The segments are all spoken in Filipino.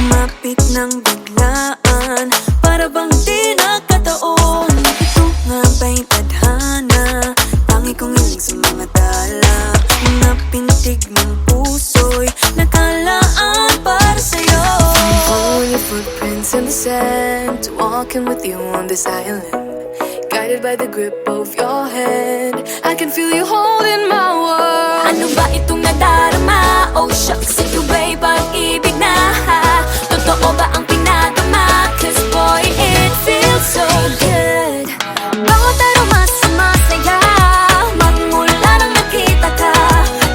Lumapit ng biglaan, para bang di nakataon. Ito nga ba'y tadhana? Tangi kong hiling sa mga tala. Mga pintig ng puso'y nakalaan para sa'yo. Following your footprints in the sand, walking with you on this island, guided by the grip of your hand. I can feel you holding my world. Ano ba itong nadarama? Oh shucks, ito ba'y pag-ibig na? Totoo ba ang pinadama? Cause boy, it feels so good. Bawat araw mas masaya, magmula nang nakita ka.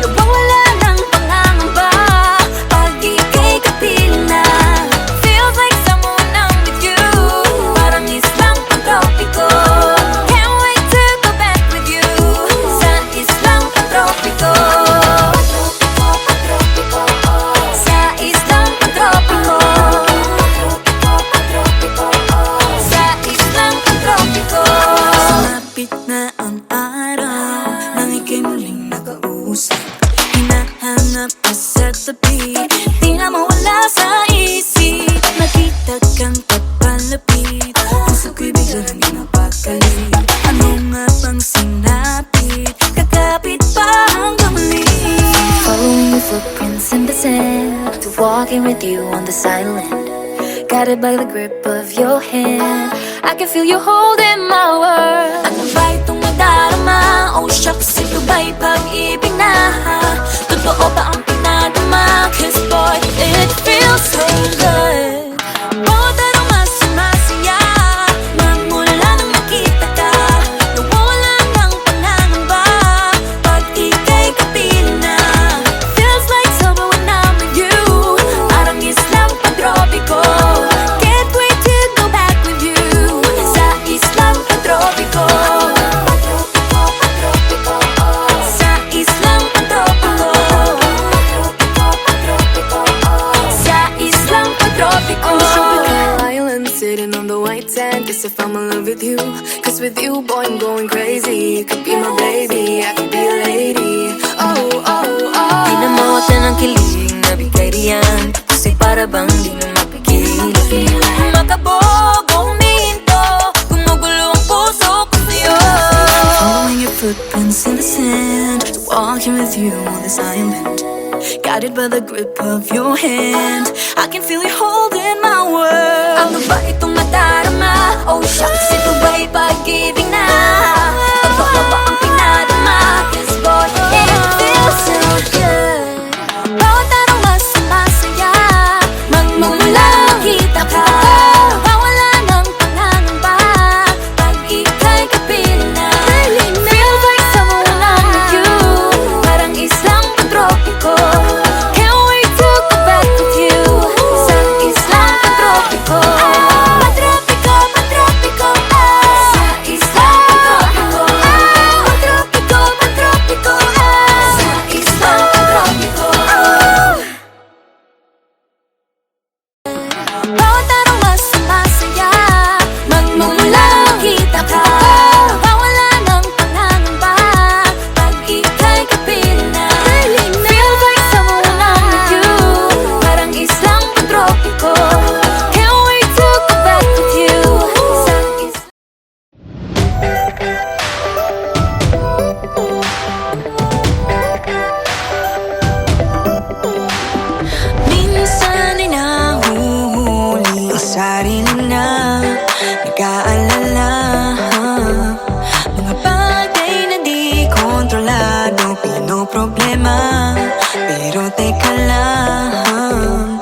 Nawawala ng pangangamba pag ika'y kapiling na. Feels like someone I'm with you, parang islang pantropiko. Can't wait to go back with you sa islang pantropiko. Sa islang pantropiko. Sa islang pantropiko. Sumapit na ang araw nang ika'y muling nakausap. Hinahanap ka sa tabi, di na mawala sa isip. Nakita kang papalapit, puso ko'y bigla nang napakali. Ano nga bang sinapit? Kakapit pa hanggang muli. Following your footprints in the sand, to walking with you on this island, guided by the grip of your hand. I can feel you holding my world. Ano ba itong nadarama? Oh shucks, ito ba'y pag-ibig na? Totoo ba ang pinadama? Cause boy, it feels so good. Bawat araw mas masaya, magmula nang makita ka. Nawawala ng pangangamba pag ika'y kapiling na. Feels like summer when I'm with you, parang islang pantropiko. Can't wait to go back with you sa islang pantropiko. Sa islang pantropiko. Sa islang pantropiko. On the tropical island, sitting on the white sand. Guess if I'm in love with you, cause with you, boy, I'm going crazy. You could be my baby, I could be a lady. Oh, oh, oh. Di na mawata ng kilig na bigay riyan, kasi para bang di na mapigil. Makabog o huminto, gumugulo ang puso ko sa'yo. Following your footprints in the sand, walking with you on this island, guided by the grip of your hand. I can feel you holding my world. Ano ba itong nadarama? Oh shucks, ito ba'y pag-ibig na? Totoo ba ang pinadama? Cause boy, it feels so good. Bawat araw mas masaya, magmumula makita ka. Nawawala ng pangangamba pag ika'y kapiling na. Feels like someone I'm with you, parang islang pantropiko. Can't wait to go back with you sa islang pantropiko. Pantropiko, pantropiko, sa islang pantropiko. Pantropiko, pantropiko, sa islang pantropiko. Bawat araw mas masaya, magmumula makita ka. Nawawala ng pangangamba pag ika'y kapiling na. Feels like someone I'm with you, parang islang pantropiko. Can't wait to go back with you sa islang. Minsan ay nahuhuli ang sarili na nag-aalala. Mga bagay na di kontrolado, pinoproblema. Pero teka lang,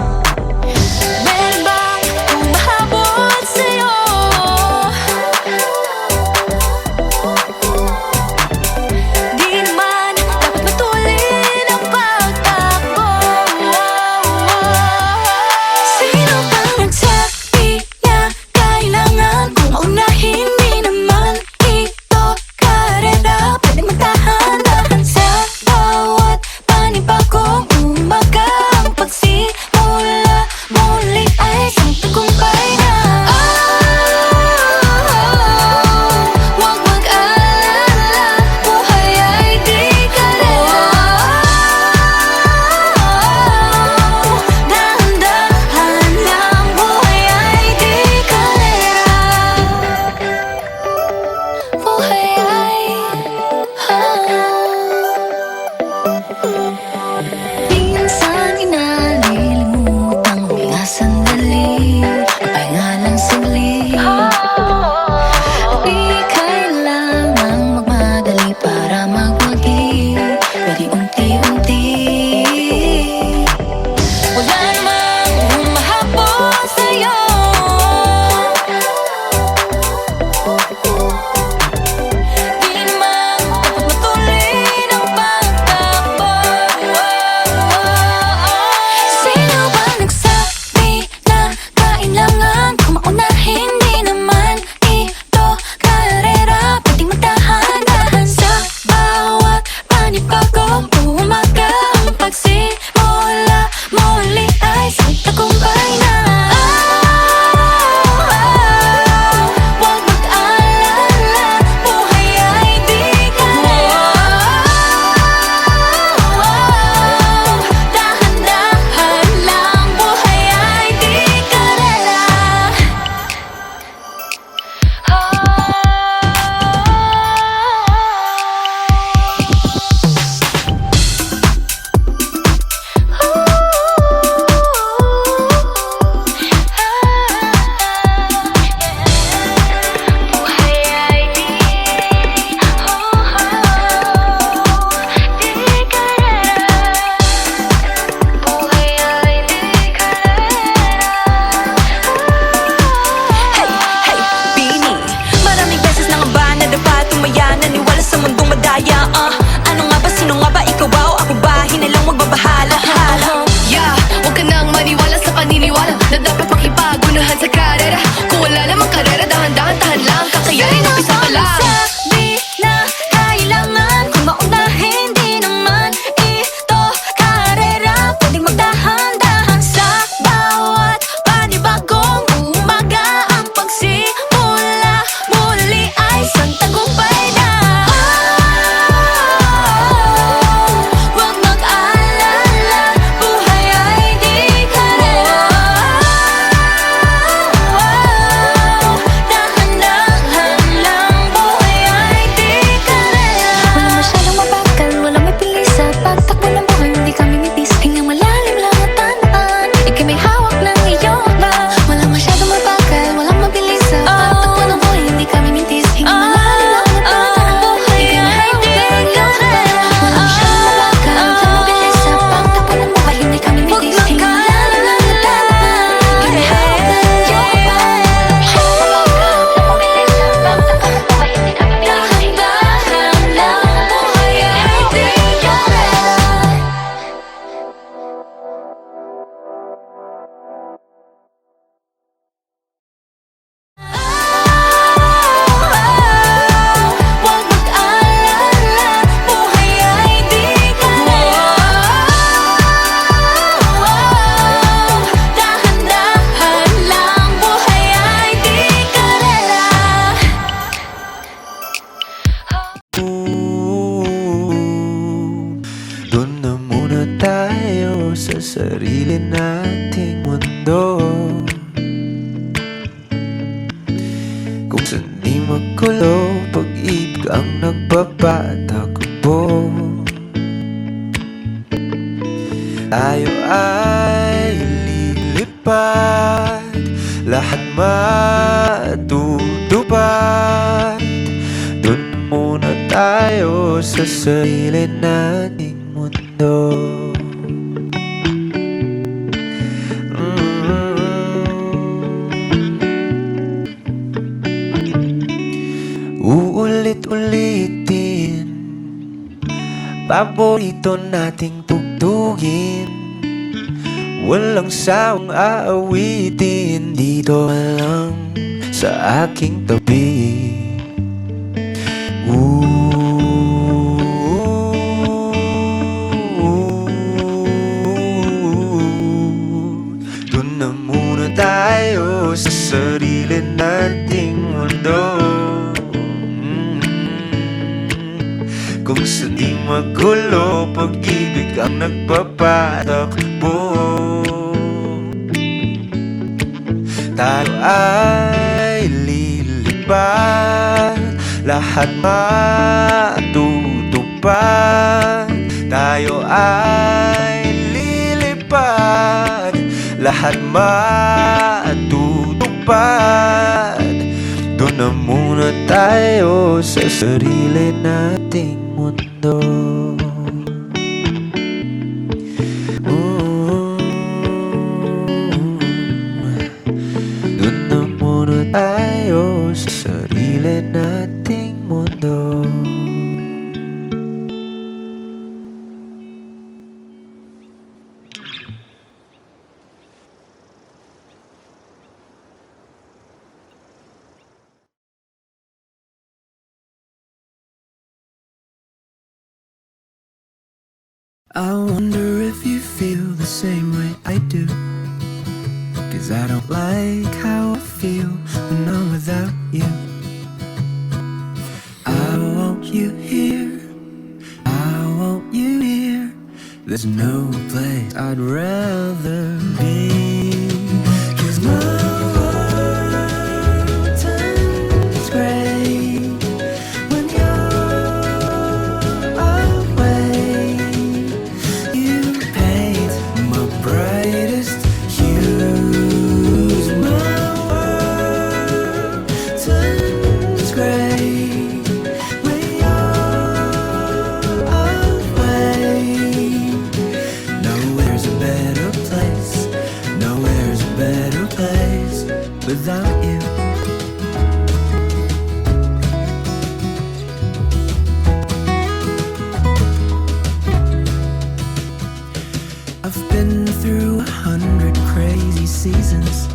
Kung saan di magulo, pag-ibig ang nagpapatakbo. Tayo ay lilipad, lahat matutupad. Dun muna tayo sa sarili nating mundo. Uulit-ulitin, paborito nating tugtugin. Walang sawang aawitin dito lang sa aking tabi. Doon na muna tayo sa sarili nating mundo. Kung saan di magulo, pag-ibig ang nagpapatakbo. Tayo ay lilipad, lahat matutupad. Tayo ay lilipad, lahat matutupad. Doon na muna tayo sa sarili nating mundo. Doon na muna tayo sa sarili nating mundo. I wonder if you feel the same way I do. 'Cause I don't like how I feel when I'm without you. I want you here, I want you here. There's no place I'd rather be. 'Cause my world turns gray when you're away. You paint my brightest hues. My world turns gray when you're away. Nowhere's a better place, nowhere's a better place without you. I've been through 100 crazy seasons,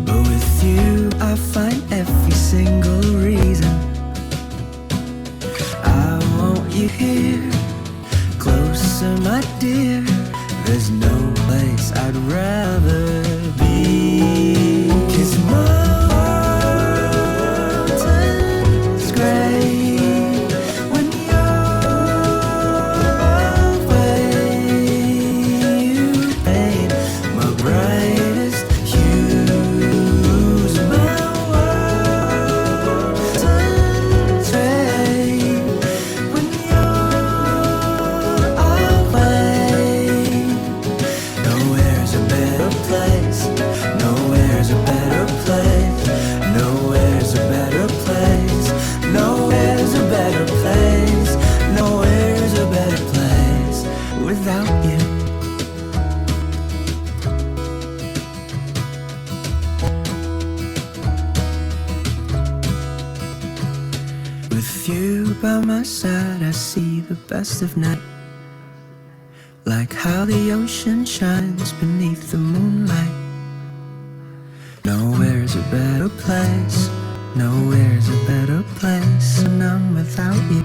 but with you I find every single reason. I want you here, closer my dear. There's no place I'd rather be. 'Cause my world turns gray when you're away. You paint my brightest hues. My world turns gray when you're away. Nowhere's a better place, nowhere's a better place, nowhere's a better place, nowhere's a better place, nowhere's a better place without you. With you by my side, I see the best of night. Like how the ocean shines beneath the moonlight. Nowhere's a better place, nowhere's a better place when I'm without you.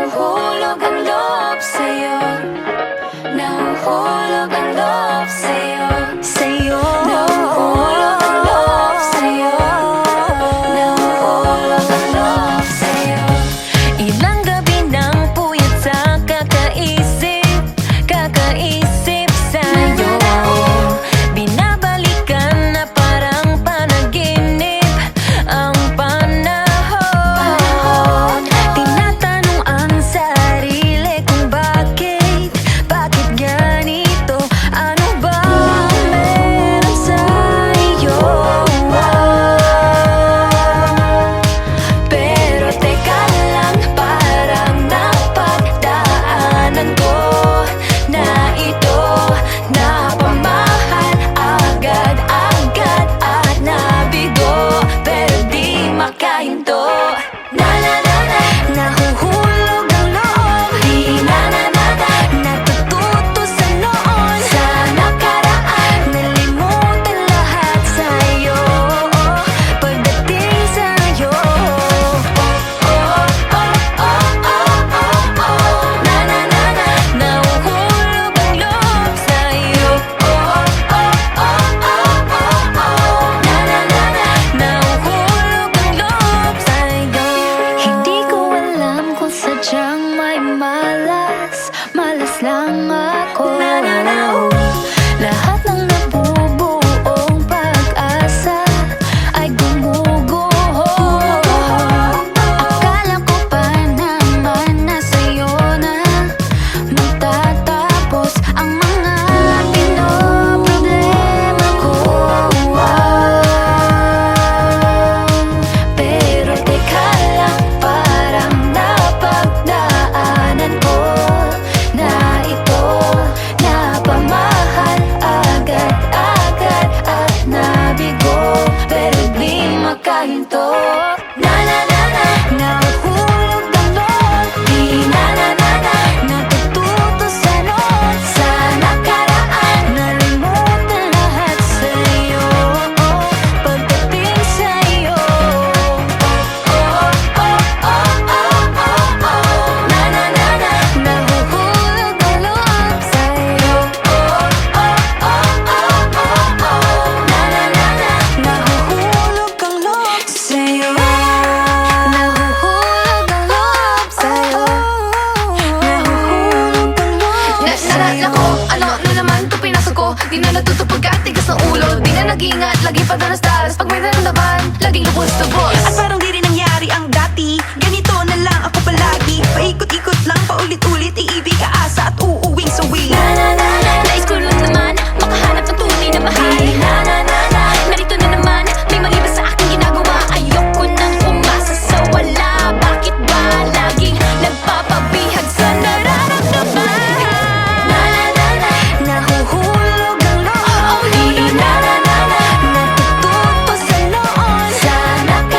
Nahuhulog ang loob sa'yo. Nahuhulog ang loob sa'yo. Sa'yo. Nahuhulog ang loob sa'yo. Nahuhulog ang loob sa'yo. Ilang gabi nang puyat sa kakaisip sa'yo. Binabalikan na parang panaginip ang panahon. Tinatanong ang sarili kung bakit ganito? Ano ba meron sa'yo? Pero teka lang, parang napagdaanan ko na ito. Napamahal agad-agad at nabigo, pero di makahinto. Nahuhulog ang loob, di natututo sa noon, sa nakaraan. Nalimutan lahat sa'yo, pagdating sa'yo. Nahuhulog ang loob sa'yo. Nahuhulog ang loob sa'yo. Hindi ko alam kung sadyang may malas lang ako. Lahat ng nabubuong pag-asa ay gumuguho. Akala ko pa naman na sa'yo na magtatapos ang mga pinoproblema ko. Pero teka lang, parang napagdaanan ko na ito. Napamahal agad-agad at nabigo, pero di makahinto. Nahuhulog ang loob, di natututo sa noon, sa nakaraan. Nalimutan lahat sa'yo, pagdating sa'yo. Nahuhulog ang loob sa'yo. Nahuhulog ang loob sa'yo. Nahuhulog ang loob sa'yo. Nahuhulog ang loob Naalala ko, ano na naman ito pinasok ko. Di na natutupag ka, tigas ng ulo. Di na nag-ingat, lagi pa danas-danas. Pag may naramdaman, laging lubos-tubos. At parang di rin nangyari ang dati. Ganito na lang ako palagi. Paikot-ikot lang, paulit-ulit. Iibig, aasa at uuwing sawi. Nais ko lang naman makahanap ng tunay na mahal. Narito na naman, may mali ba sa aking ginagawa? Ayoko nang umasa sa wala. Bakit ba laging nagpapabihag sa nararamdaman? Nahuhulog ang loob, di natututo sa noon, sa nakaraan.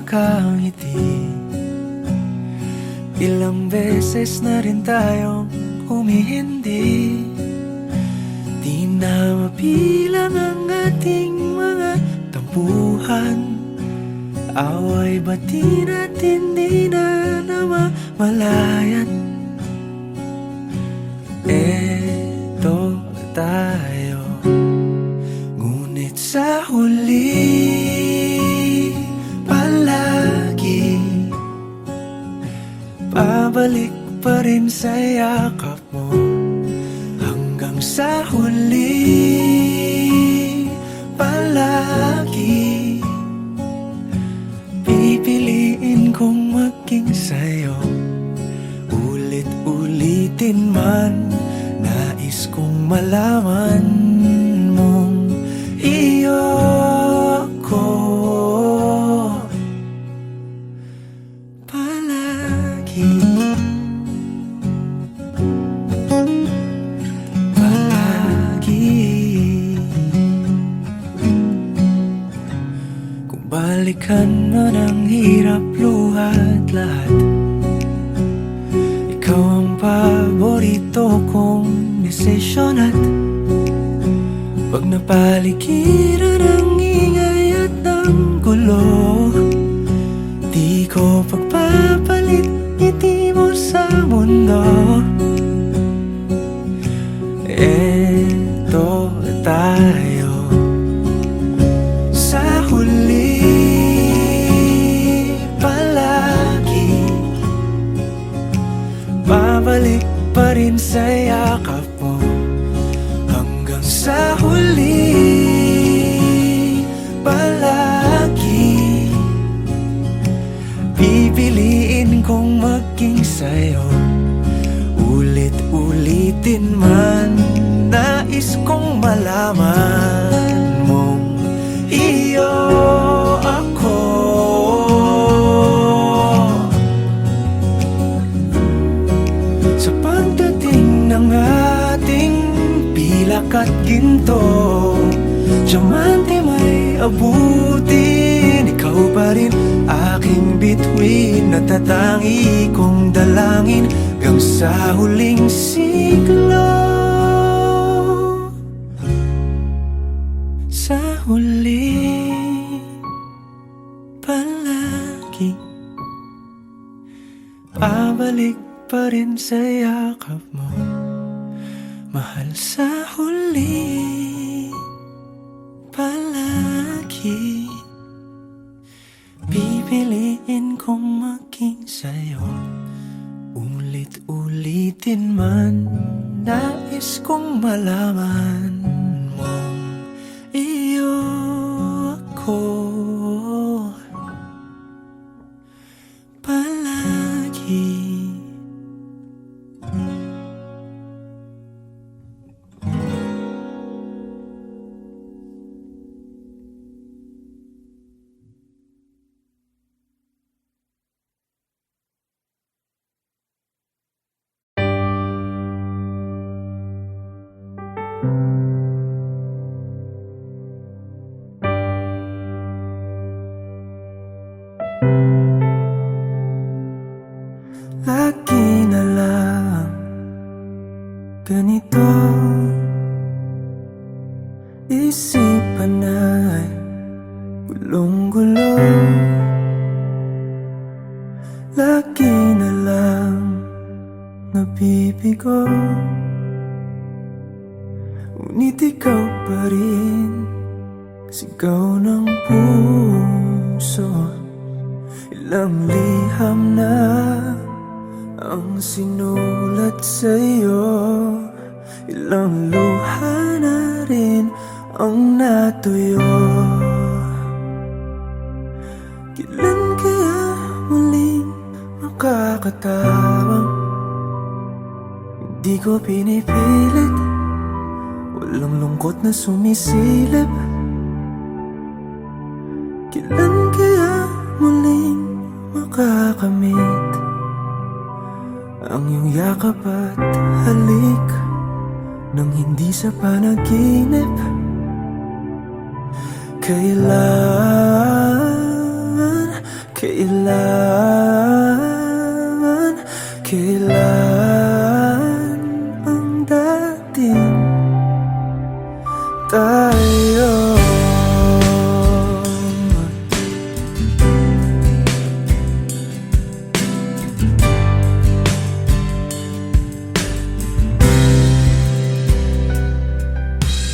nakangiti. Ilang beses na rin tayong humihindi. Di na mabilang ang ating mga tampuhan. Away bati natin di na namamalayan. Eto tayo, ngunit sa huli palagi babalik pa rin sa yakap mo. Hanggang sa huli palagi pipiliin kong maging sa'yo. Ulit-ulitin man, nais kong malaman mong iyo ako palagi. Kung balikan man ang hirap, luhat lahat, ikaw ang paborito kong desisyon. At pag napaligiran ang ingay at ng gulo, di ko pagpapalit ngiti mo sa mundo. Eto tayo, sa huli palagi babalik pa rin sa yakap mo. Hanggang sa huli palagi pipiliin kong maging sa'yo. Ulit-ulitin man, nais kong malaman mong iyo ako. Sa pagdating ng ating pilak at ginto, diamante may abutin, ikaw pa rin aking bituin. Natatangi kong dalangin hanggang sa huling siglo. Sa huli palagi pabalik pa rin sa yakap mo, mahal. Sa huli palagi pipiliin kong maging sa'yo. Ulit-ulitin man, nais kong malaman mong iyo ako palagi. Lagi na lang ganito, isipan ay gulong-gulo. Lagi na lang nabibigo, ngunit ikaw pa rin sigaw ng puso. Ilang liham na ang sinulat sa'yo, ilang luha na rin ang natuyo. Kailan kaya muling makakatawang hindi ko pinipilit, walang lungkot na sumisilip. Kailan kaya muling makakamit ang iyong yakap at halik nang hindi sa panaginip? Kailan ang dating tayo?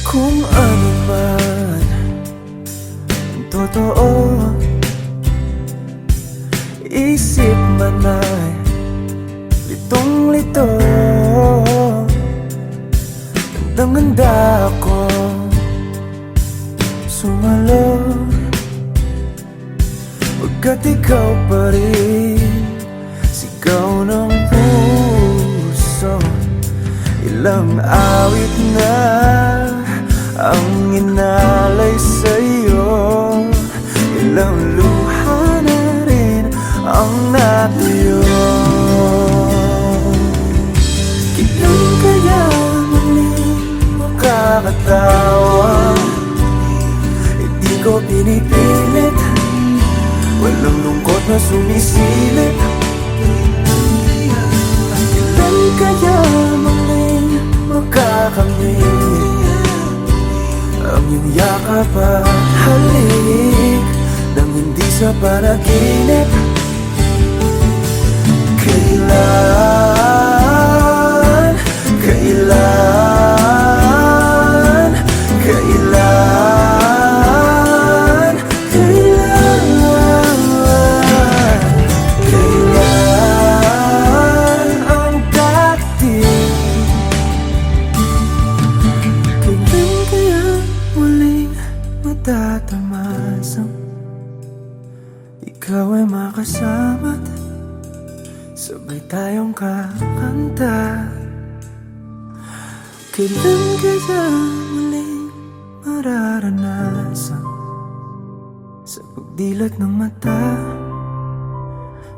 Kung ano man ang totoo, isip man ay litong-lito. Gandang-ganda ako sumalo, pagkat ikaw pa rin sigaw ng puso. Ilang awit na ang inalay sa'yo, ilang luha na rin ang natuyo. Kailan kaya muling makakatawa? Hindi ko pinipilit, walang lungkot na sumisilip. Kailan kaya muling makakamit ang iyong yakap at halik nang hindi sa panaginip? Kailan, kailan, kailan, kailan, kailan ang dating? Kailan kaya muling matatamasang ikaw ay makasama't sabay tayong kakanta? Kailan kaya muling mararanasan sa pagdilat ng mata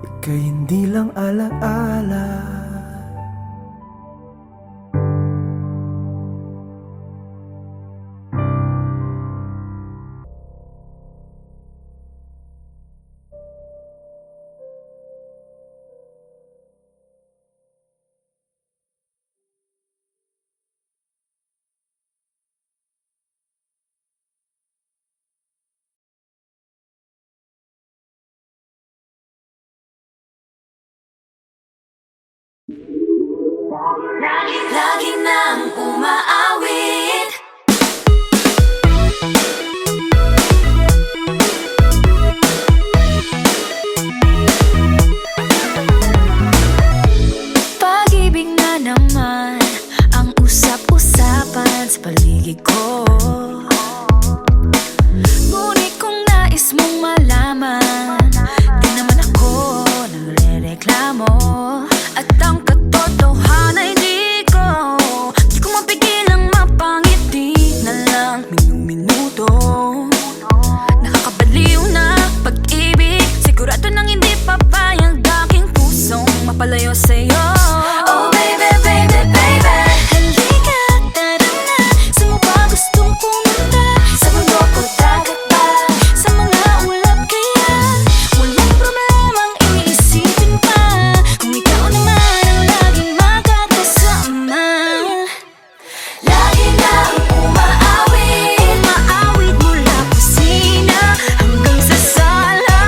ika'y hindi lang alaala? Lagi nang umaawit. Pag-ibig na naman ang usap-usapan sa paligid ko. Ngunit kung nais mong malaman, di naman ako nagre-reklamo. At ang katotohanan ay di ko mapigilang mapangiti na lang minuto. Nakakabaliw na pag-ibig, sigurado nang hindi papayag aking pusong mapalayo sa'yo. Oh baby, baby, baby, halika, tara na. Saan mo ba gustong pumunta? Sa mundo ko, dagat ba? Sa mga ulap kaya? Walang problemang iisipin pa kung ikaw naman ang laging makakasama. Lagi nang umaawit. Umaawit mula kusina hanggang sa sala.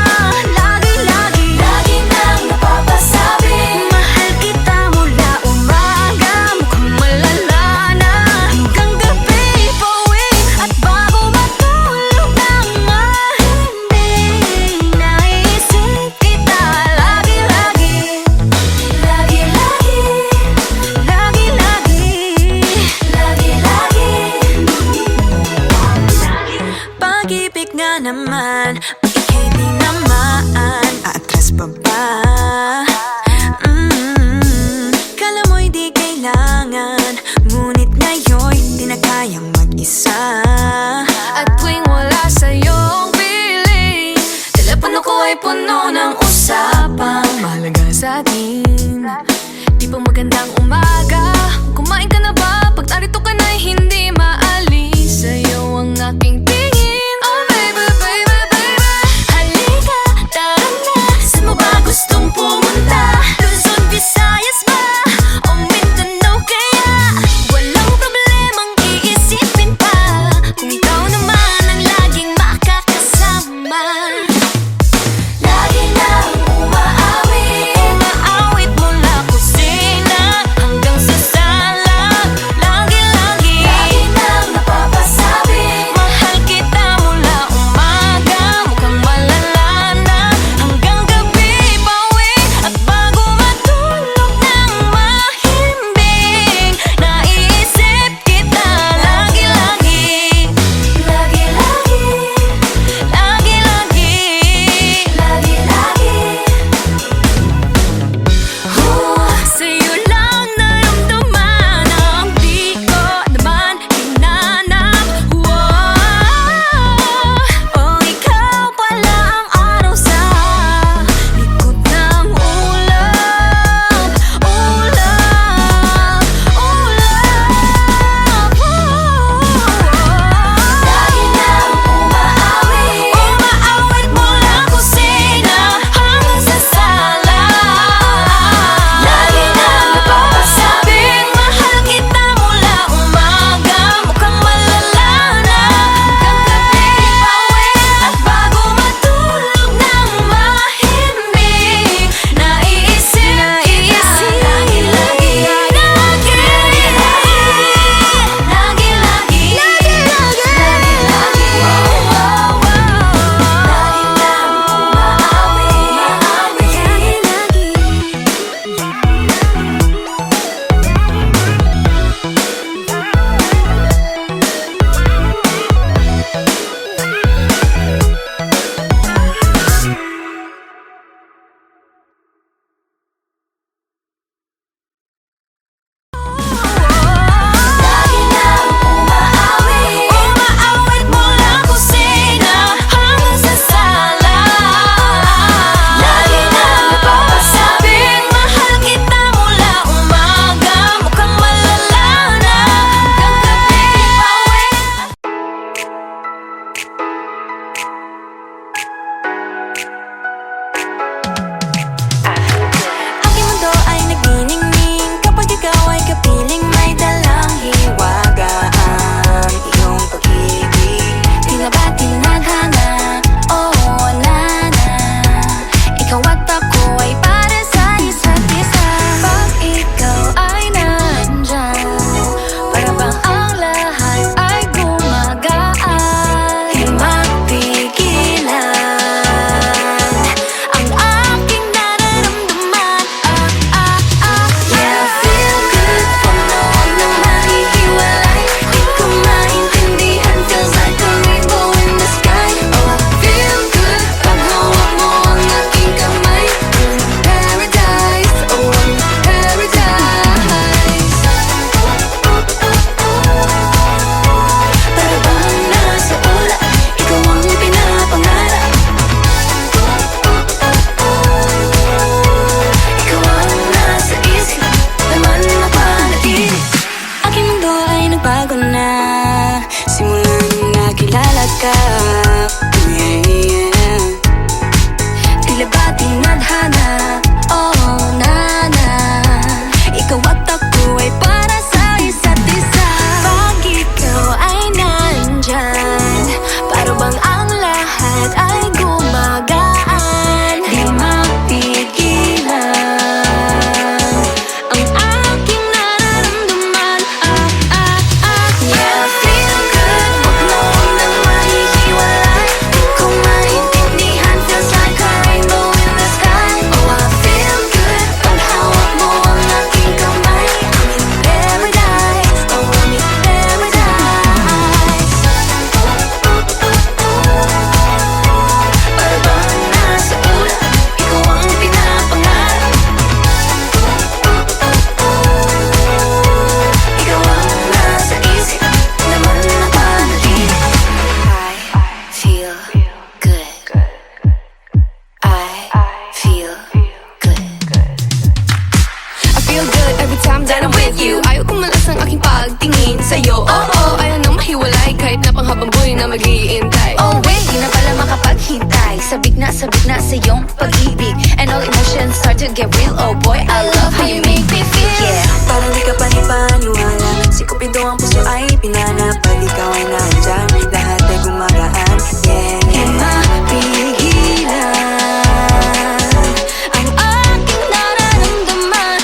Lagi-lagi, Lagi nang napapasabi. mahal kita mula umaga, mukhang malala na hanggang gabi. Pauwi at bago matulog nang hindi naisip kita. Lagi-lagi, Lagi-lagi, lagi-lagi, lagi-lagi. pag-ibig nga naman, pag ika'y di naman aatras pa ba? Kala mo'y di kailangan, ngunit ngayon'y di na kayang mag-isa. At tuwing wala sa'yong piling, telepono ko ay puno ng usapang mahalaga sa atin. Di pa magandang umaga, kumain ka na ba? Pag narito ka na'y hindi maalis sa'yo ang aking tingin. Oh baby, baby, baby, halika, tara na. sabik na sa iyong pag-ibig. And all emotions start to get real. Oh boy, I love how you make me feel. Yeah. Parang di ka panipaniwala. Si Cupido ang puso ay pinanap. Pag ikaw ay nandyan, lahat ay gumagaan. Yeah, Di mapigilan ang aking nararamdaman.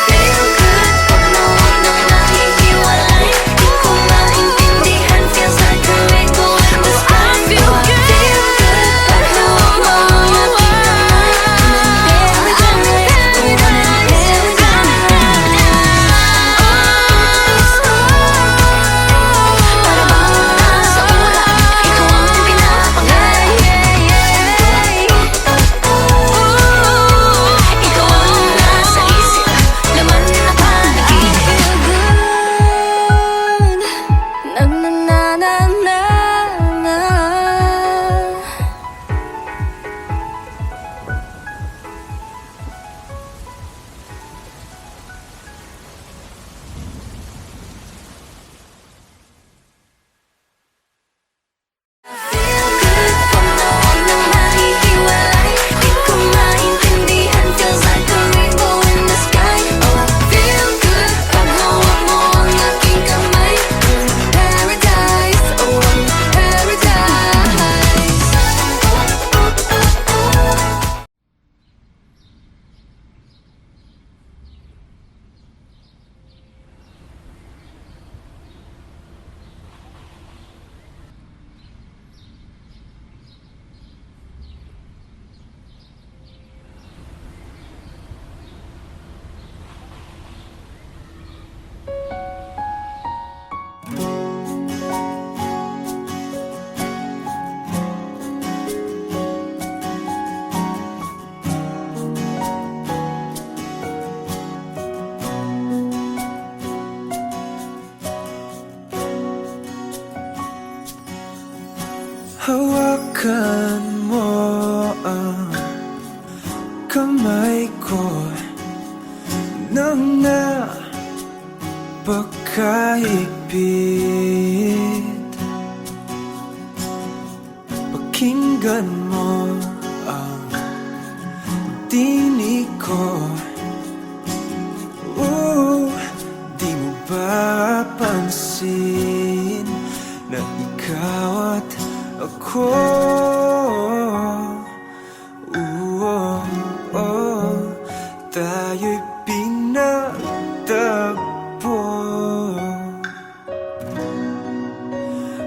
feel good pag nawag na nahihiwalay. Di ko maintindihan, feels like a rainbow in the sky. I feel good. Pag nawag mo ang aking kamay. Paradise, oh paradise. Hawakan mo ang kamay ko nang napakahigpit. Pakinggan mo ang tinig ko. Di mo ba pansin na ikaw at ako? Tayo'y pinagtagpo.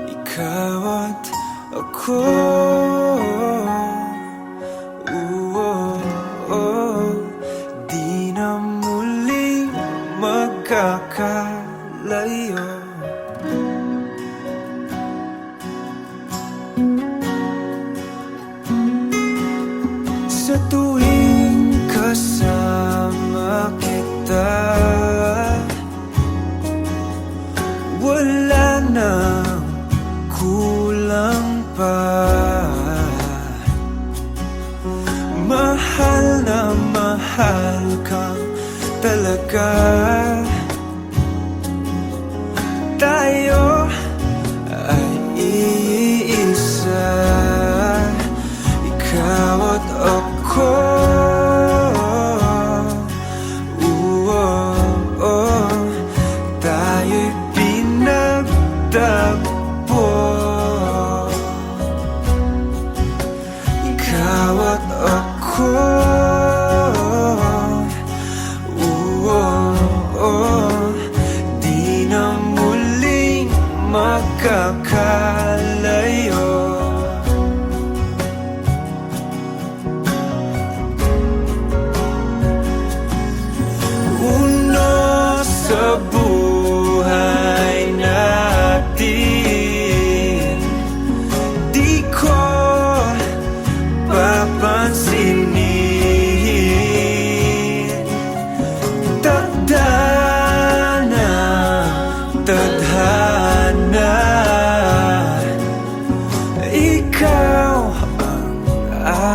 Ikaw at ako. Di na muling magkakalayo. Sa tuwing kasama kita, wala nang kulang pa. Mahal na mahal kang talaga. Tayo ay iisa, ikaw at ako. Tayo'y pinagtagpo. Ikaw at ako. Di na muling magkakalayo. Sa buhay natin, di ko papansinin. Tadhana, tadhana, ikaw ang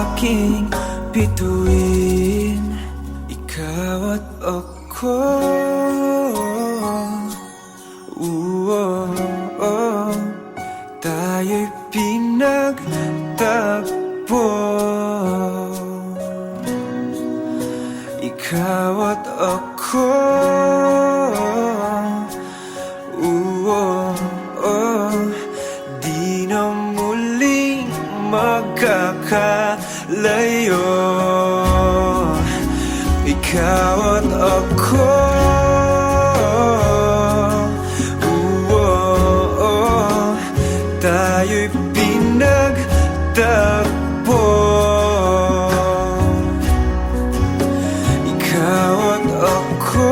aking bituin. Ikaw at ako. Tayo'y pinag ikaw at ako. Tayo'y pinagtagpo. Ikaw at ako.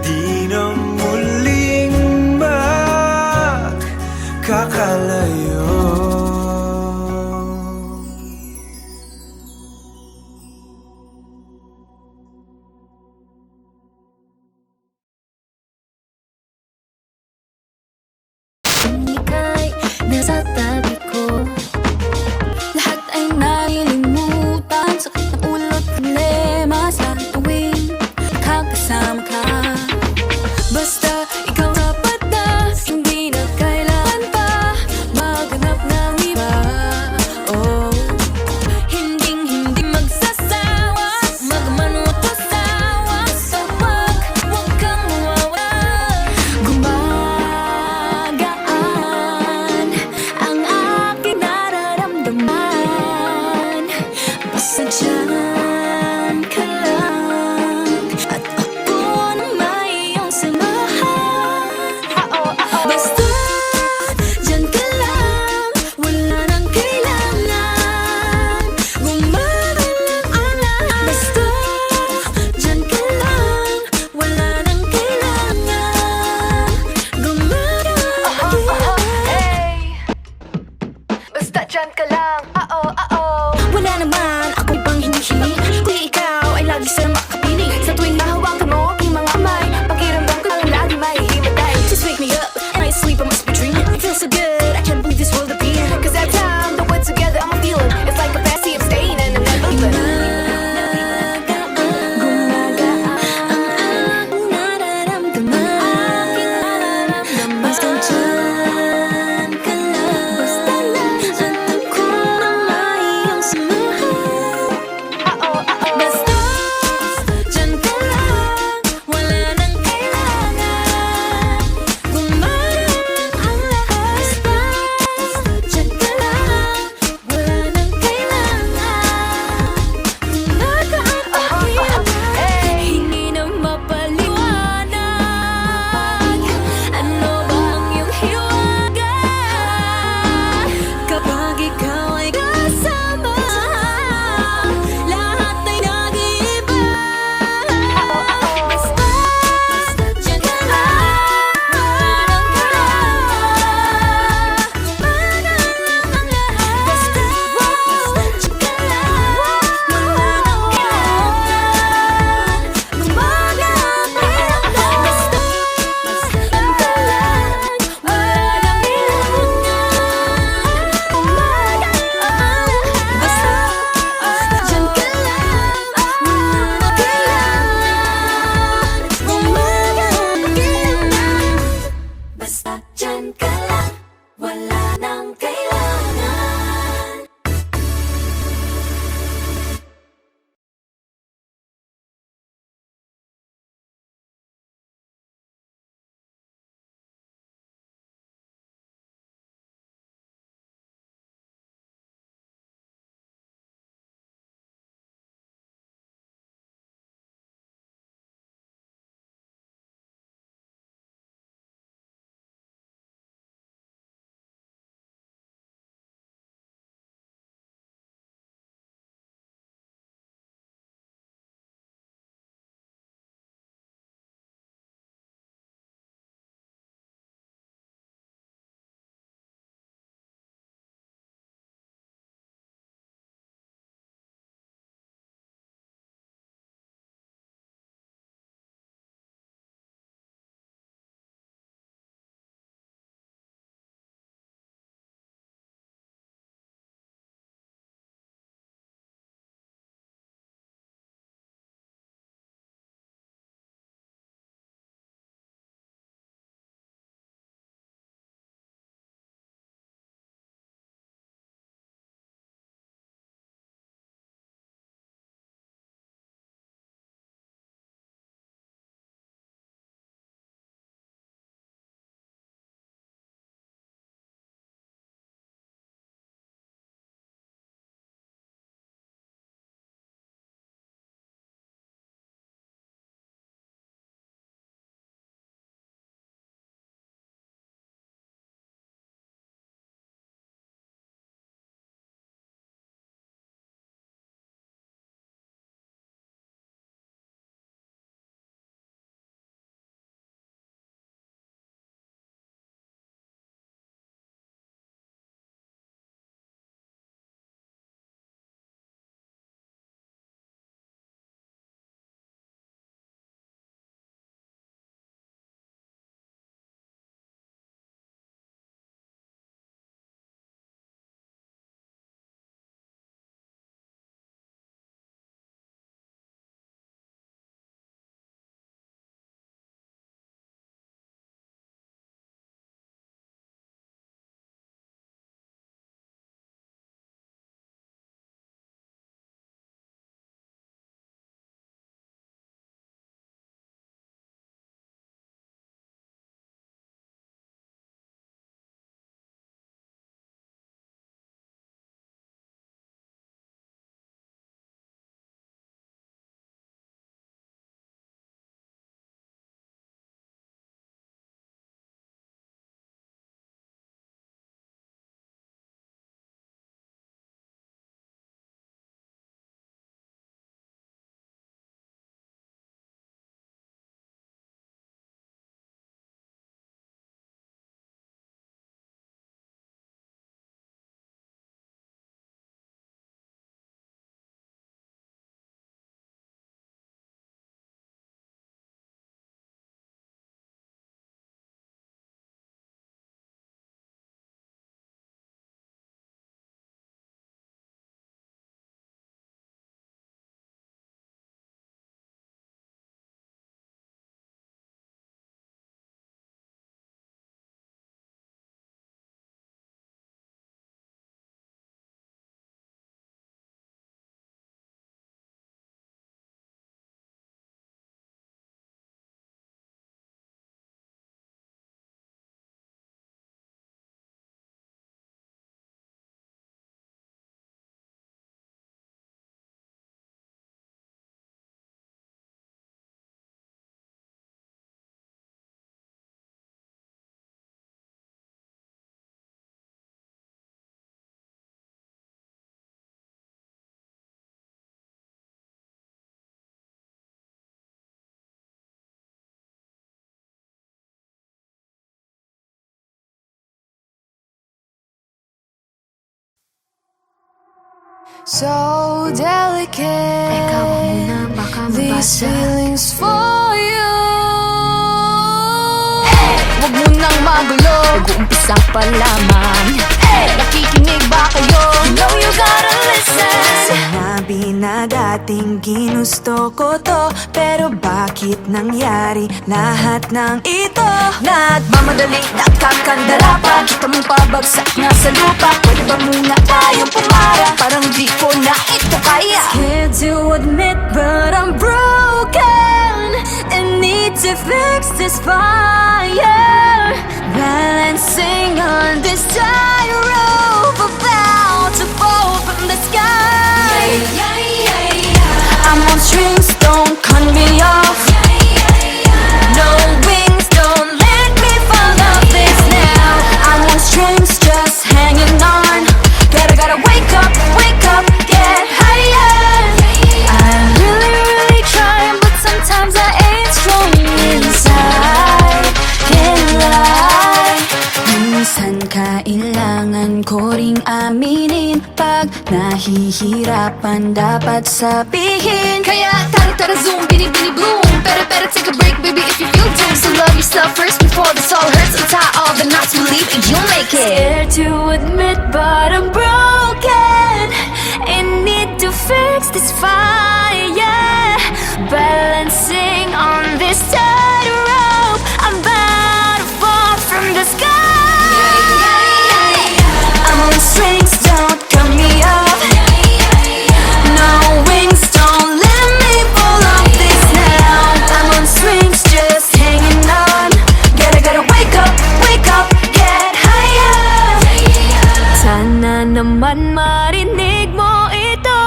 Di na muling magkakalayo. so delicate. Ikaw muna, baka These mabasa. feelings for you. Huwag mo nang magulo, nag-uumpisa pa lamang. Nakikinig ba kayo? You know you gotta listen. Sinabi na dating ginusto ko to, pero bakit nangyari lahat ng ito? Nagmamadali, nakakandara pa. Kita mong pabagsak na sa lupa. Pwede ba muna tayong pumara? Parang di ko na ito kaya. Scared to admit, but I'm broken and need to fix this fire. Balancing on this tightrope, about to fall from the sky. I'm on strings, don't cut me off. No wings, don't let me fall off this now. I'm on strings, just hanging on. Gotta wake up, get higher. I'm really trying, but sometimes I ain't strong inside. Can't lie. Minsan kailangan ko ring aminin, pag nahihirapan dapat sabihin. Kaya tara zoom, bini bloom. Better take a break, baby, if you feel doomed. So love yourself first before this all hurts. Untie all the knots, believe it, you'll make it. Scared to admit, but I'm broken and need to fix this fire. Balancing on this tightrope, I'm about to fall from the sky. I'm on strings, don't cut me off. No wings, don't let me fall off this now. I'm on strings, just hanging on. Gotta wake up, get higher. Sana naman marinig mo ito.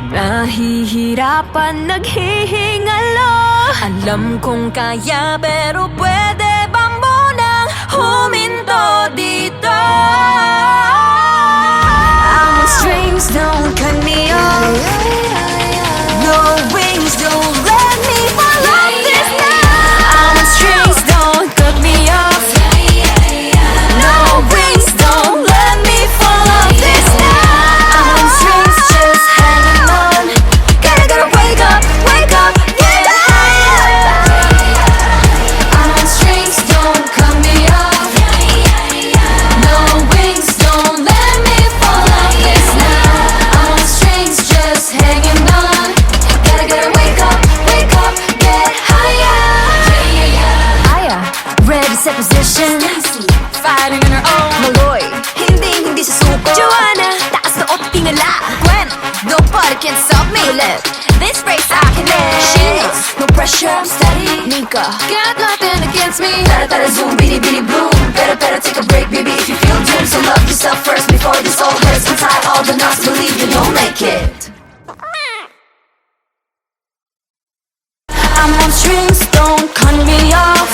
Nahihirapan, naghihingalo. Alam kong kaya, pero pwede ba munang huminto dito? I'm on strings, don't cut me off. No wings, don't let me fall off this now. I'm on strings, don't cut me off. No wings, don't let me fall off this now. I'm on strings, just hanging on. Gotta wake up, get higher. I'm on strings, don't cut me off. No wings, don't let me fall off this now. I'm on strings, just hanging on. Gotta wake up, get higher. Aya, ready, set position. Fighting on her own. Maloy, hindi susuko. Joanna, taas na o tingala. Gwen, nobody can stop me. Left, this race I can live. Sheena, no pressure, I'm steady. Nika, got nothing against me. Tara zoom, bini bloom. Better take a break, baby, if you feel doomed. So love yourself first before this all hurts. Untie all the knots, believe you you'll make it. I'm on strings, don't cut me off.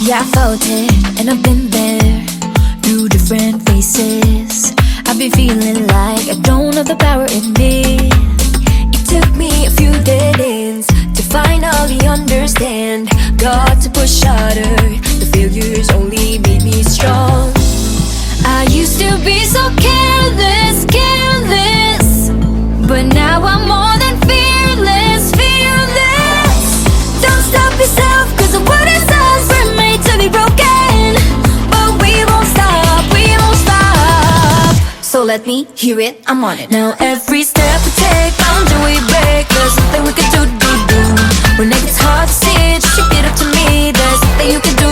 Yeah, I felt it, and I've been there through different faces. I've been feeling like I don't have the power in me. It took me a few dead ends to finally understand. Got to push harder, the failures only made me strong. I used to be so careless, careless, but now I'm more than fearless, fearless. Don't stop yourself, cause the world is us, we're made to be broken. But we won't stop, we won't stop. So let me hear it, I'm on it. Now every step we take, boundary we break. There's something we can do. When it gets hard to see, just repeat it to me. There's something you can do.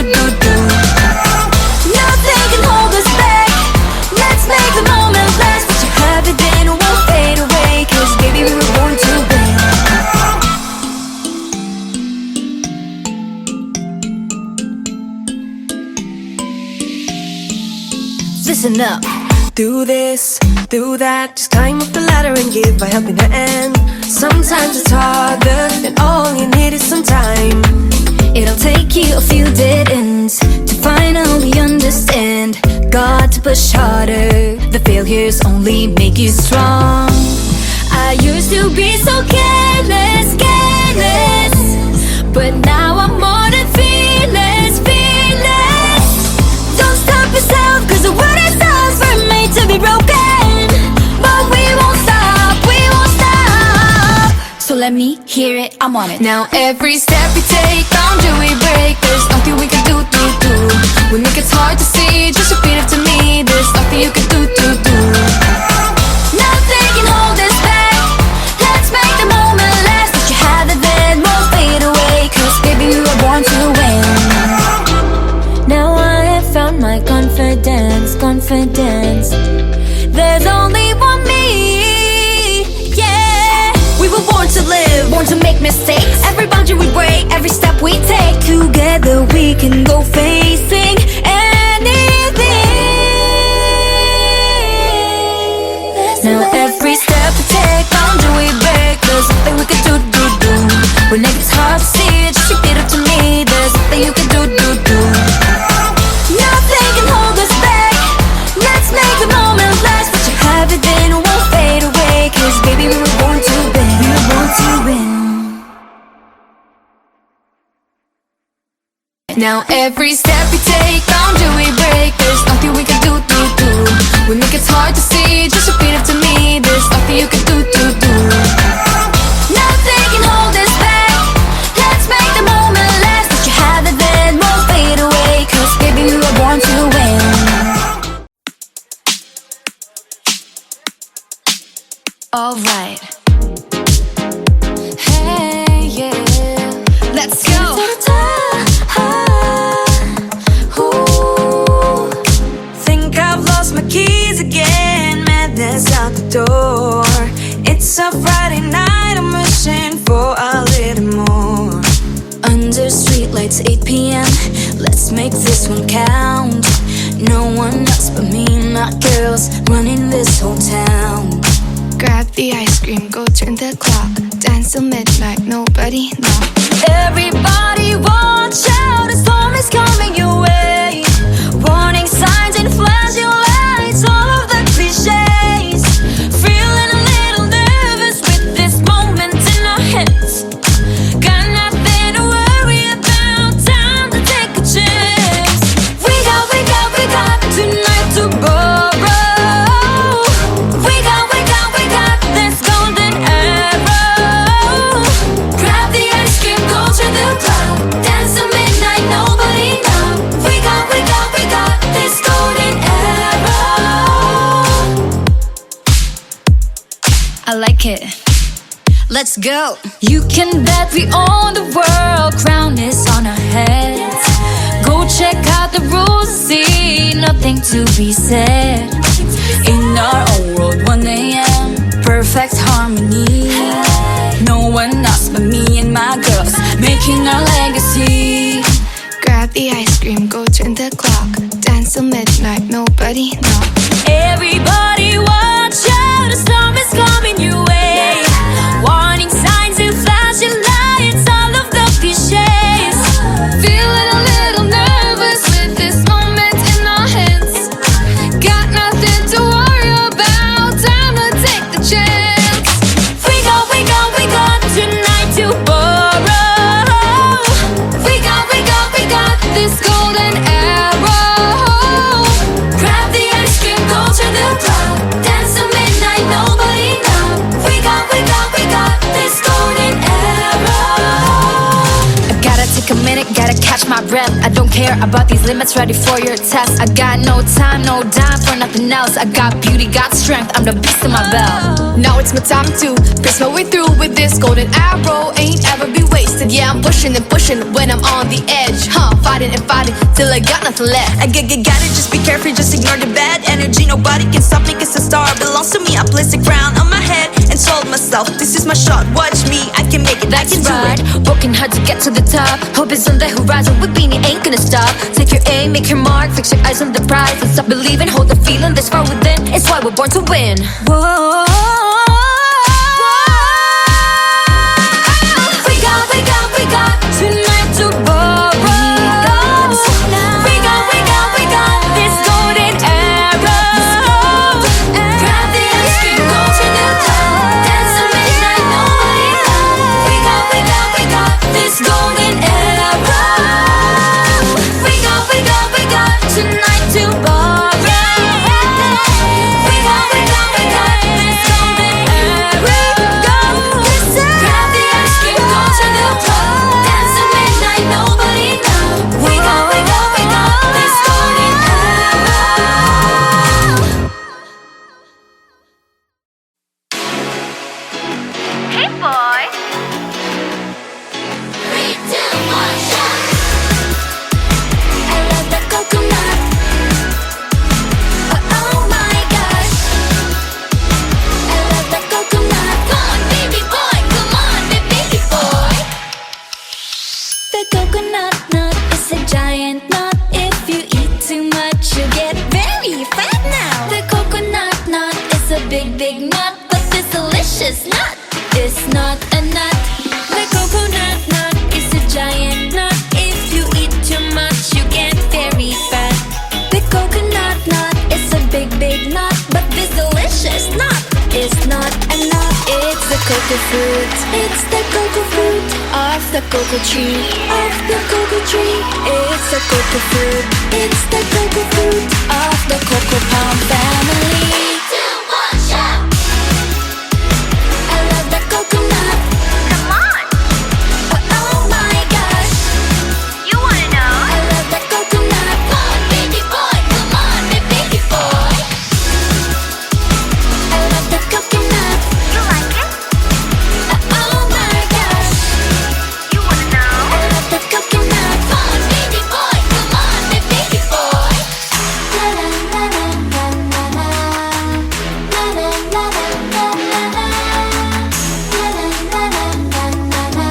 Nothing can hold us back. Let's make the moment last. What you have it then won't fade away. Cause baby we were born to win. Listen up. Do this, do that, just climb up the ladder and give a helping hand. Sometimes it's harder, and all you need is some time. It'll take you a few dead ends to finally understand. Got to push harder, the failures only make you strong. I used to be so careless, careless, but now I'm more than fearless, fearless. Don't stop yourself, cause the world is ours, we're made to be broken. But we won't stop, we won't stop. So let me hear it, I'm on it. Now every step we take, boundary we break. There's nothing we can do. When it gets hard to see, just repeat it to me. There's nothing you can do. Nothing can hold us back. Let's make the moment last. What you have it then won't fade away. Cause baby we were born to win. Now I have found my confidence, confidence. There's only one me, yeah. We were born to live, Born to make mistakes. every boundary we break, Every step we take, together we can go facing anything. now every step we take, boundary we break. There's something we can do. When it gets hard to see, just repeat it to me. There's something you can do. Nothing can hold us back. Let's make the moment last. What you have it then won't fade away. Cause baby we were born to win. We were born to win. Now every step we take, boundary we break. There's nothing we can do. When it gets hard to see, just repeat it to me. There's nothing you can do. Nothing can hold us back. Let's make the moment last. What you have it then won't fade away. Cause baby we were born to win. Alright. Hey, yeah. Let's go. Ooh. Think I've lost my keys again. Madness out the door. It's a Friday night. I'm wishing for a little more. Under streetlights, 8 p.m. Let's make this one count. No one else but me and my girls running this whole town. Grab the ice cream, go turn the clock. Dance till midnight, nobody knock. Everybody watch out, a storm is coming your way. Warning signs and flashing lights, all of the cliches. Feeling a little nervous with this moment in our hands. Got nothing to worry about, time to take a chance. We got tonight to borrow. We got this golden arrow. Grab the ice cream, go to the club. Dance till midnight, nobody know. We got this golden arrow. I like it. Let's go. You can bet we own the world. Crown is on our heads. Go check out the rules and see. Nothing to be said. In our own world, 1 a.m. Perfect harmony. No one else but me and my girls making our legacy. Grab the ice cream, go turn the clock. Dance till midnight, nobody knock. Everybody watch out, a storm is coming your way. Warning signs and flashing lights, all of the cliches. Feeling a little nervous. care about these limits, ready for your test. I got no time, no dime for nothing else. I got beauty, got strength, I'm the beast in my belt. Now it's my time to press my way through with this golden arrow. Ain't ever be wasted. Yeah, I'm pushing and pushing when I'm on the edge. Fighting and fighting till I got nothing left. I got it, just be careful, just ignore the bad energy. Nobody can stop me, cause the star belongs to me. I placed a crown on my head and told myself, this is my shot, watch me, I can make it, I can do Right, it. working hard to get to the top. Hope is on the horizon, with Beanie ain't gonna stop. Take your aim, make your mark, fix your eyes on the prize. And stop believing, hold the feeling that's far within. It's why we're born to win. Whoa. We got tonight to borrow. We got this golden arrow. Grab the ice cream, go to the top, dance till midnight, nobody knows. We got this golden arrow. We got tonight to borrow. We got this golden arrow. Grab the ice cream, go to the top, dance till midnight, nobody knows. We got this golden arrow. Hey boy. 3, 2, 1, shot. I love the coconut. Oh my gosh. I love the coconut. Come on, baby boy. Come on, baby boy. The coconut nut is a giant nut. If you eat too much, you get very fat now. The coconut nut is a big nut, but this delicious nut is not a nut. The coconut nut is a giant nut. If you eat too much, you get very fat. The coconut nut is a big nut, but this delicious nut is not a nut. It's the cocoa fruit. It's the cocoa fruit of the cocoa tree. Of the cocoa tree. It's the cocoa fruit. It's the cocoa fruit of the cocoa palm family. 3, 2, 1, shout. I love the coconut. Come on. Oh my gosh. You wanna know? I love the coconut. Come on, baby boy. Come on, baby boy. I love the coconut. You like it? Oh my gosh. You wanna know? I love the coconut. Come on, baby boy. Come on, baby boy. La la la la la la la. La la la la la la la. La la la la la la la.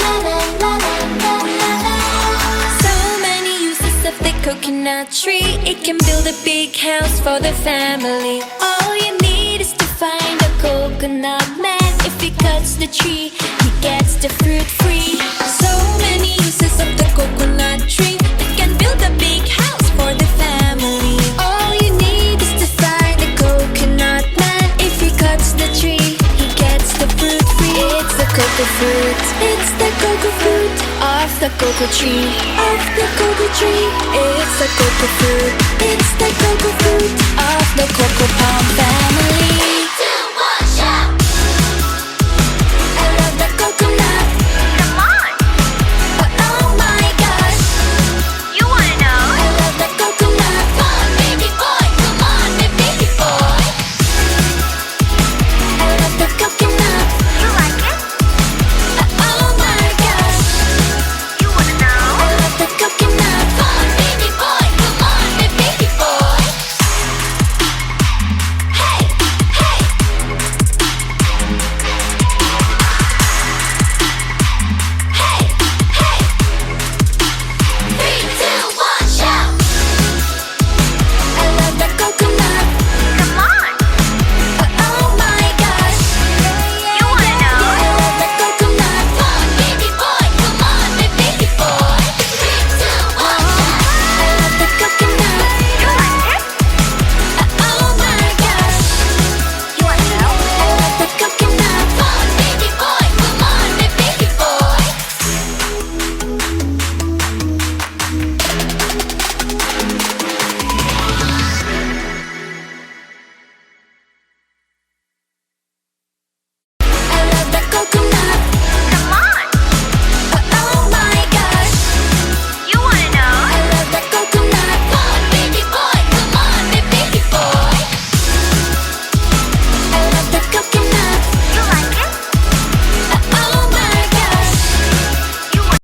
La la la la la la. So many uses of the coconut tree. It can build a big house for the family. All you need is to find a coconut man. If he cuts the tree, he gets the fruit free. So many uses of the coconut tree. It can build a big house for the family. All you need is to find a coconut man. If he cuts the tree, he gets the fruit free. It's the cocoa fruit. It's the cocoa fruit of the cocoa tree. Of the cocoa tree. It's the cocoa fruit. It's the cocoa fruit of the cocoa palm family.